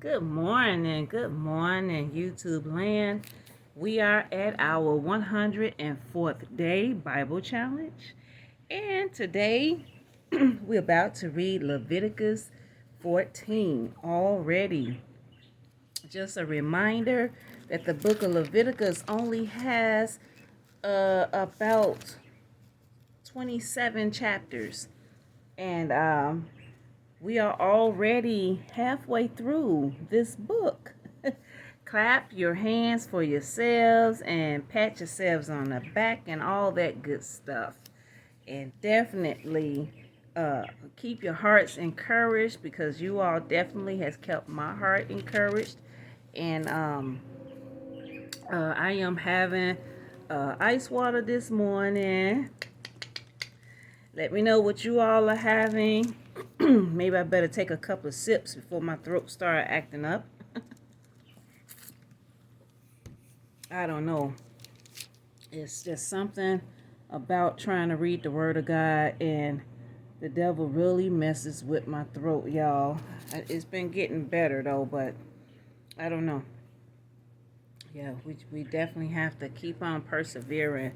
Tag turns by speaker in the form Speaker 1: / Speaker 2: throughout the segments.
Speaker 1: Good morning, YouTube land. We are at our 104th day Bible challenge, and today we're about to read Leviticus 14 already. Just a reminder that the book of Leviticus only has about 27 chapters, and we are already halfway through this book. Clap your hands for yourselves and pat yourselves on the back and all that good stuff. And definitely keep your hearts encouraged, because you all definitely has kept my heart encouraged. And I am having ice water this morning. Let me know what you all are having. Maybe I better take a couple of sips before my throat starts acting up. I don't know. It's just something about trying to read the Word of God, and the devil really messes with my throat, y'all. It's been getting better though, but I don't know. Yeah, we definitely have to keep on persevering.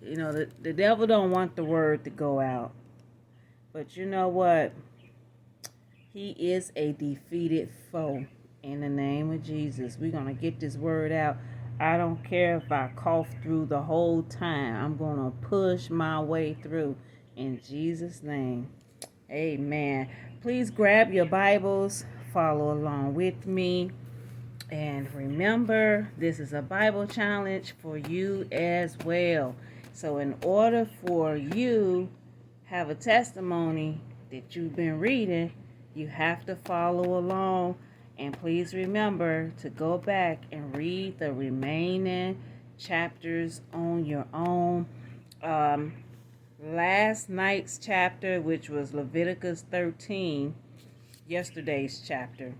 Speaker 1: You know, the devil don't want the Word to go out. But you know what? He is a defeated foe. In the name of Jesus, we're going to get this word out. I don't care if I cough through the whole time. I'm going to push my way through. In Jesus' name, amen. Please grab your Bibles, follow along with me. And remember, this is a Bible challenge for you as well. So in order for you have a testimony that you've been reading, you have to follow along. And please remember to go back and read the remaining chapters on your own. Last night's chapter, which was Leviticus 13, yesterday's chapter,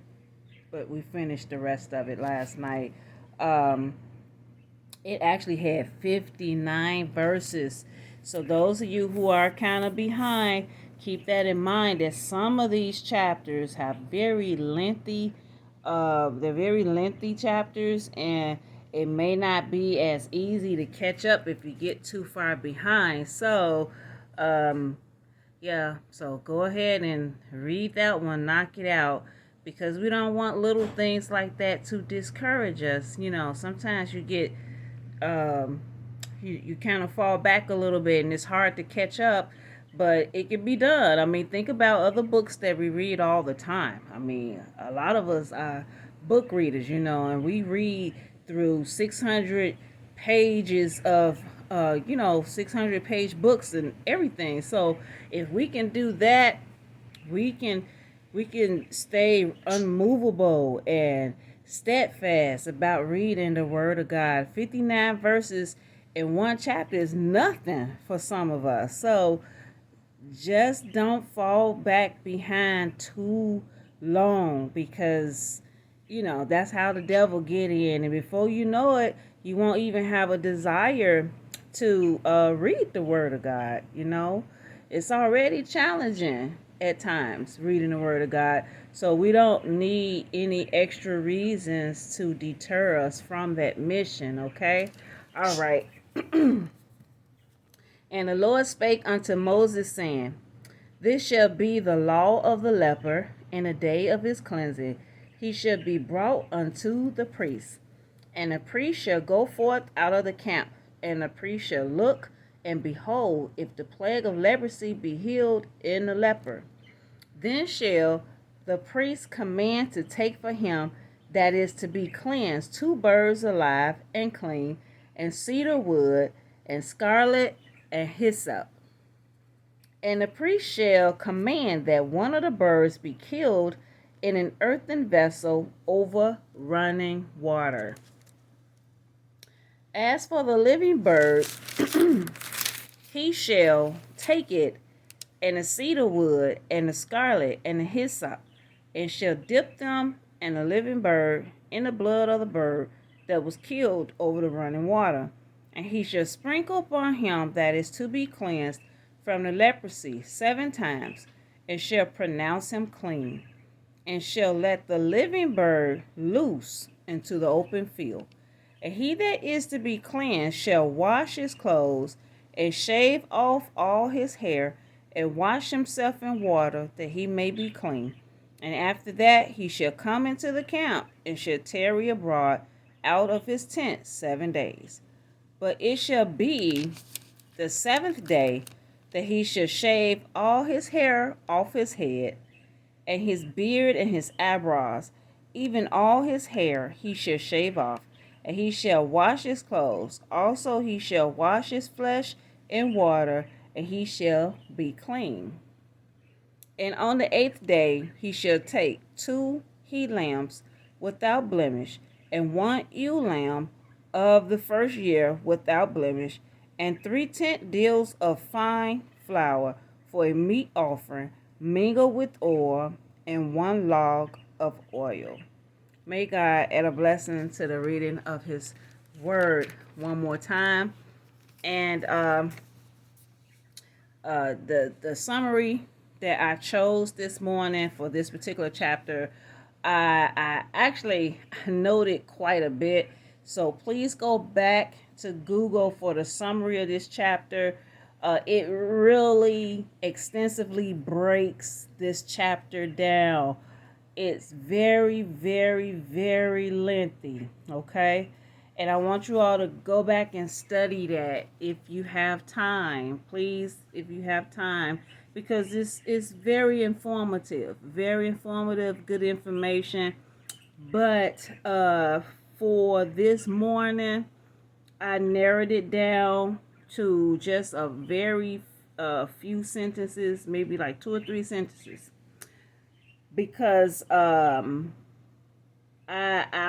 Speaker 1: but we finished the rest of it last night. It actually had 59 verses. So those of you who are kind of behind, keep that in mind, that some of these chapters have they're very lengthy chapters, and it may not be as easy to catch up if you get too far behind. So, yeah, so go ahead and read that one, knock it out, because we don't want little things like that to discourage us. You know, sometimes you get um, you kind of fall back a little bit, and it's hard to catch up, but it can be done. I mean, think about other books that we read all the time. I mean, a lot of us are book readers, and we read through 600 pages of 600 page books and everything. So if we can do that, we can stay unmovable and steadfast about reading the Word of God. 59 verses in one chapter is nothing for some of us. So just don't fall back behind too long, because that's how the devil get in, and before you know it, you won't even have a desire to read the Word of God. It's already challenging at times reading the Word of God, so we don't need any extra reasons to deter us from that mission. Okay, all right. And the Lord spake unto Moses, saying, This shall be the law of the leper in the day of his cleansing. He shall be brought unto the priest. And the priest shall go forth out of the camp, and the priest shall look, and behold, if the plague of leprosy be healed in the leper. Then shall the priest command to take for him that is to be cleansed 2 birds alive and clean, and cedar wood, and scarlet, and hyssop. And the priest shall command that one of the birds be killed in an earthen vessel over running water. As for the living bird, he shall take it, and the cedar wood, and the scarlet, and the hyssop, and shall dip them and the living bird in the blood of the bird that was killed over the running water. And he shall sprinkle upon him that is to be cleansed from the leprosy 7 times, and shall pronounce him clean. and shall let the living bird loose into the open field. And he that is to be cleansed shall wash his clothes, and shave off all his hair, and wash himself in water, that he may be clean. And after that he shall come into the camp, and shall tarry abroad out of his tent 7 days. But it shall be the seventh day that he shall shave all his hair off his head, and his beard and his eyebrows, even all his hair he shall shave off, and he shall wash his clothes. Also he shall wash his flesh in water, and he shall be clean. And on the 8th day he shall take 2 he lambs without blemish, and 1 ewe lamb of the first year without blemish, and 3 tenth deals of fine flour for a meat offering, mingled with oil, and 1 log of oil. May God add a blessing to the reading of his word one more time. And the summary that I chose this morning for this particular chapter, I actually noted quite a bit. So please go back to Google for the summary of this chapter. It really extensively breaks this chapter down. It's very, very, very lengthy, okay? And I want you all to go back and study that if you have time. Please, if you have time, because this is very informative, good information. But for this morning, I narrowed it down to just a very few sentences, maybe like 2 or 3 sentences, because I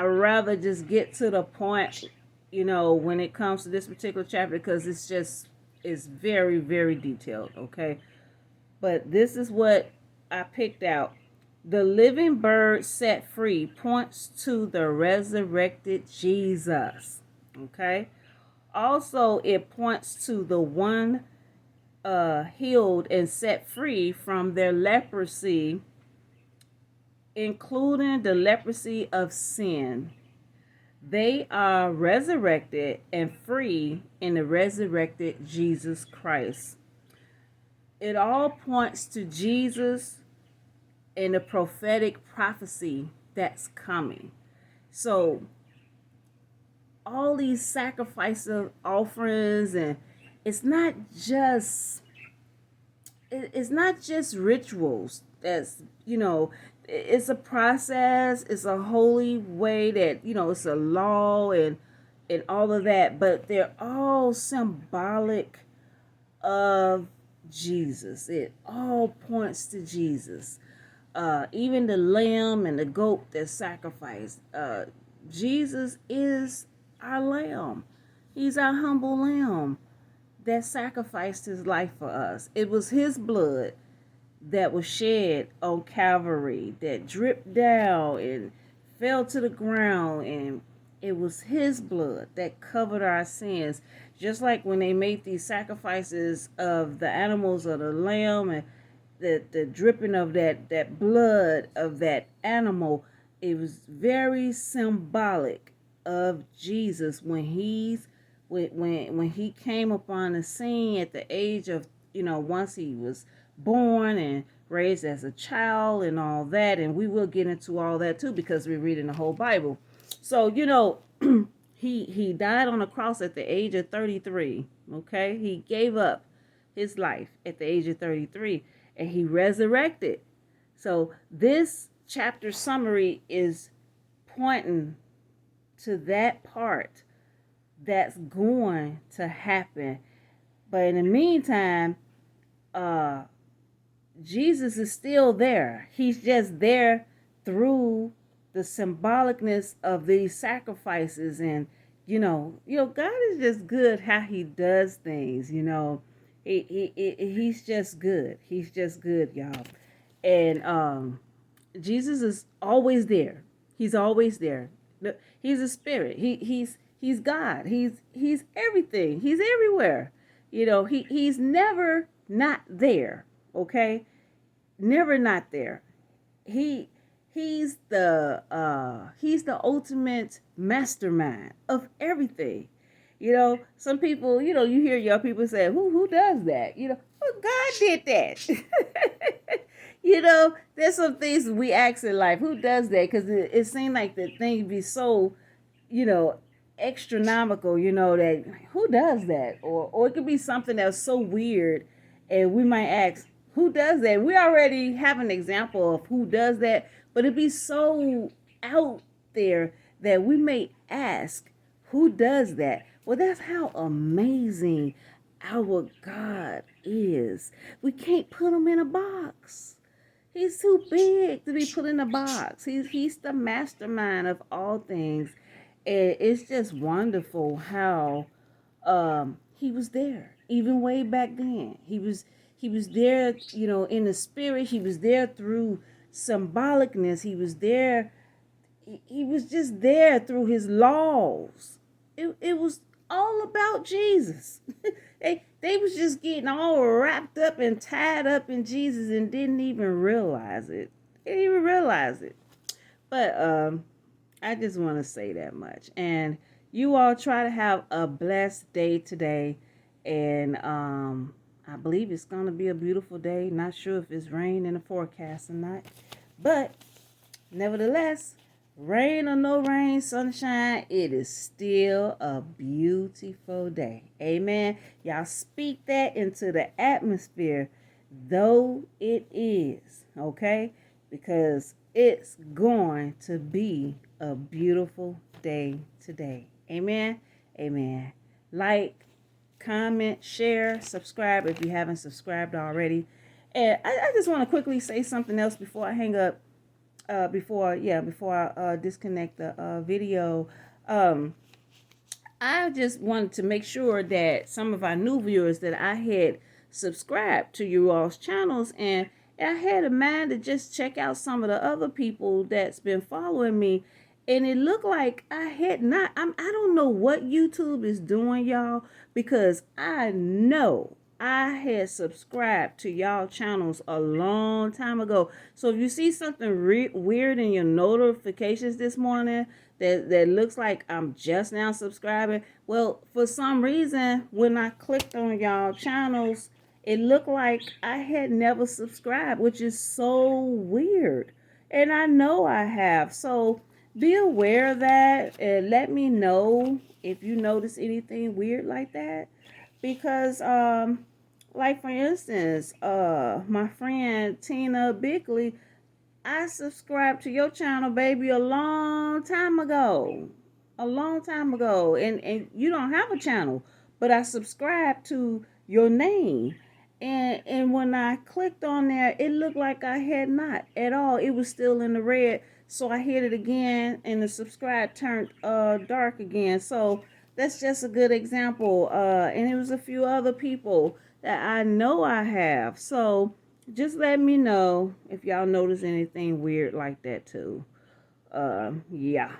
Speaker 1: rather just get to the point, when it comes to this particular chapter, because it's very, very detailed, okay? But this is what I picked out. The living bird set free points to the resurrected Jesus, okay? Also, it points to the one healed and set free from their leprosy, including the leprosy of sin. They are resurrected and free in the resurrected Jesus Christ. It all points to Jesus and the prophetic prophecy that's coming. So all these sacrifice offerings, and it's not just rituals. It's a process. It's a holy way that it's a law and all of that. But they're all symbolic of Jesus. It all points to Jesus. Even the lamb and the goat that's sacrificed. Jesus is our lamb. He's our humble lamb that sacrificed his life for us. It was his blood that was shed on Calvary, that dripped down and fell to the ground, and it was his blood that covered our sins. Just like when they made these sacrifices of the animals or the lamb, and the dripping of that blood of that animal, it was very symbolic of Jesus when he came upon the scene at the age of, once he was born and raised as a child and all that. And we will get into all that too, because we're reading the whole Bible. So, he died on the cross at the age of 33. Okay. He gave up his life at the age of 33, and he resurrected. So this chapter summary is pointing to that part that's going to happen. But in the meantime, Jesus is still there. He's just there through the symbolicness of these sacrifices. And God is just good how he does things. He's just good. He's just good, y'all. And Jesus is always there. He's always there. He's a spirit. He's God. He's everything. He's everywhere. He's never not there. Okay? Never not there. He's the ultimate mastermind of everything. Some people, you hear your people say, who does that? Well, God did that. There's some things we ask in life, who does that? Because it seems like the thing be so, you know, astronomical, that who does that? Or it could be something that's so weird, and we might ask, who does that? We already have an example of who does that, but it'd be so out there that we may ask, who does that? Well, that's how amazing our God is. We can't put him in a box. He's too big to be put in a box. He's the mastermind of all things. And it's just wonderful how he was there, even way back then. He was there, in the spirit. He was there through symbolicness. He was there. He was just there through his laws. It was all about Jesus. They was just getting all wrapped up and tied up in Jesus and didn't even realize it. Didn't even realize it. But I just want to say that much. And you all try to have a blessed day today. And I believe it's going to be a beautiful day. Not sure if it's rain in the forecast or not. But nevertheless, rain or no rain, sunshine, it is still a beautiful day. Amen. Y'all speak that into the atmosphere, though it is, okay? Because it's going to be a beautiful day today. Amen. Amen. Like, comment, share, subscribe if you haven't subscribed already. And I just want to quickly say something else before I hang up. Before I disconnect the video, I just wanted to make sure that some of our new viewers that I had subscribed to you all's channels, and I had a mind to just check out some of the other people that's been following me, and it looked like I had not. I don't know what YouTube is doing, y'all, because I know I had subscribed to y'all channels a long time ago. So if you see something weird in your notifications this morning that looks like I'm just now subscribing, well, for some reason, when I clicked on y'all channels, it looked like I had never subscribed, which is so weird. And I know I have. So be aware of that and let me know if you notice anything weird like that. Because like for instance, my friend Tina Bickley, I subscribed to your channel, baby, a long time ago. A long time ago. And you don't have a channel, but I subscribed to your name. And when I clicked on there, it looked like I had not at all. It was still in the red. So I hit it again and the subscribe turned dark again. So that's just a good example. And it was a few other people that I know I have. So just let me know if y'all notice anything weird like that too. Yeah.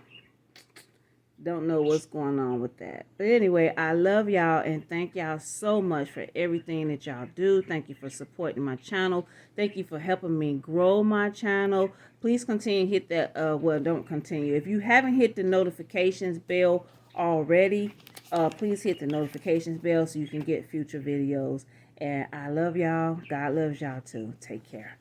Speaker 1: Don't know what's going on with that. But anyway, I love y'all and thank y'all so much for everything that y'all do. Thank you for supporting my channel. Thank you for helping me grow my channel. Please continue to hit that, don't continue. If you haven't hit the notifications bell already, please hit the notifications bell so you can get future videos. And I love y'all. God loves y'all too. Take care.